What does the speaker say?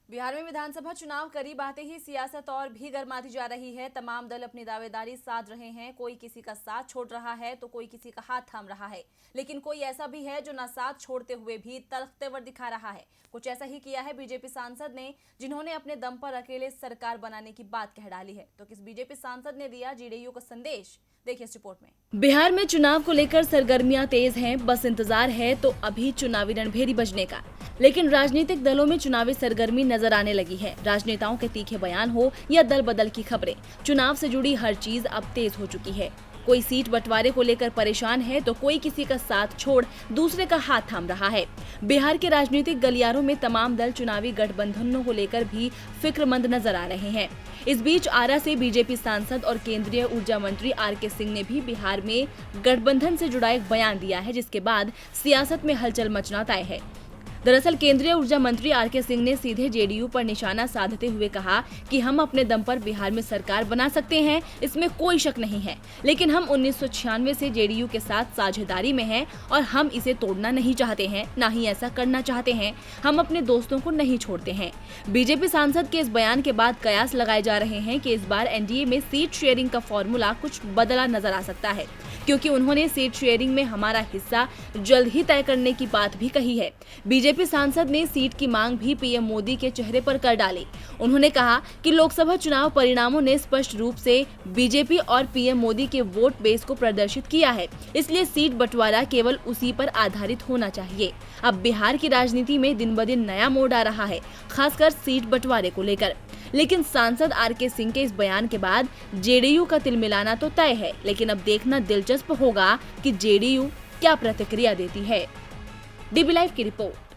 बिहार में विधानसभा चुनाव करीब आते ही सियासत और भी गर्माती जा रही है। तमाम दल अपनी दावेदारी साध रहे हैं। कोई किसी का साथ छोड़ रहा है तो कोई किसी का हाथ थाम रहा है, लेकिन कोई ऐसा भी है जो ना साथ छोड़ते हुए भी तल्ख तेवर दिखा रहा है। कुछ ऐसा ही किया है बीजेपी सांसद ने, जिन्होंने अपने दम पर अकेले सरकार बनाने की बात कह डाली है। तो किस बीजेपी सांसद ने दिया जेडीयू का संदेश, देखिए इस रिपोर्ट में। बिहार में चुनाव को लेकर सरगर्मियां तेज हैं। बस इंतजार है तो अभी चुनावी रणभेरी बजने का। लेकिन राजनीतिक दलों में चुनावी सरगर्मी नजर आने लगी है। राजनेताओं के तीखे बयान हो या दल बदल की खबरें, चुनाव से जुड़ी हर चीज अब तेज हो चुकी है। कोई सीट बंटवारे को लेकर परेशान है तो कोई किसी का साथ छोड़ दूसरे का हाथ थाम रहा है। बिहार के राजनीतिक गलियारों में तमाम दल चुनावी गठबंधनों को लेकर भी फिक्रमंद नजर आ रहे हैं। इस बीच आरा से बीजेपी सांसद और केंद्रीय ऊर्जा मंत्री आर.के. सिंह ने भी बिहार में गठबंधन से जुड़ा एक बयान दिया है, जिसके बाद सियासत में हलचल मचना तय है। दरअसल केंद्रीय ऊर्जा मंत्री आर.के. सिंह ने सीधे जेडीयू पर निशाना साधते हुए कहा कि हम अपने दम पर बिहार में सरकार बना सकते हैं, इसमें कोई शक नहीं है, लेकिन हम 1996 से जेडीयू के साथ साझेदारी में हैं और हम इसे तोड़ना नहीं चाहते हैं, ना ही ऐसा करना चाहते हैं। हम अपने दोस्तों को नहीं छोड़ते हैं। बीजेपी सांसद के इस बयान के बाद कयास लगाए जा रहे हैं कि इस बार एनडीए में सीट शेयरिंग का फॉर्मूला कुछ बदला नजर आ सकता है, क्योंकि उन्होंने सीट शेयरिंग में हमारा हिस्सा जल्द ही तय करने की बात भी कही है। बीजेपी सांसद ने सीट की मांग भी पीएम मोदी के चेहरे पर कर डाली। उन्होंने कहा कि लोकसभा चुनाव परिणामों ने स्पष्ट रूप से बीजेपी और पीएम मोदी के वोट बेस को प्रदर्शित किया है, इसलिए सीट बंटवारा केवल उसी पर आधारित होना चाहिए। अब बिहार की राजनीति में दिन ब दिन नया मोड़ आ रहा है, खासकर सीट बंटवारे को लेकर। लेकिन सांसद आर.के. सिंह के इस बयान के बाद जेडीयू का तिलमिलाना तो तय है, लेकिन अब देखना दिलचस्प होगा कि जेडीयू क्या प्रतिक्रिया देती है। डीबी लाइव की रिपोर्ट।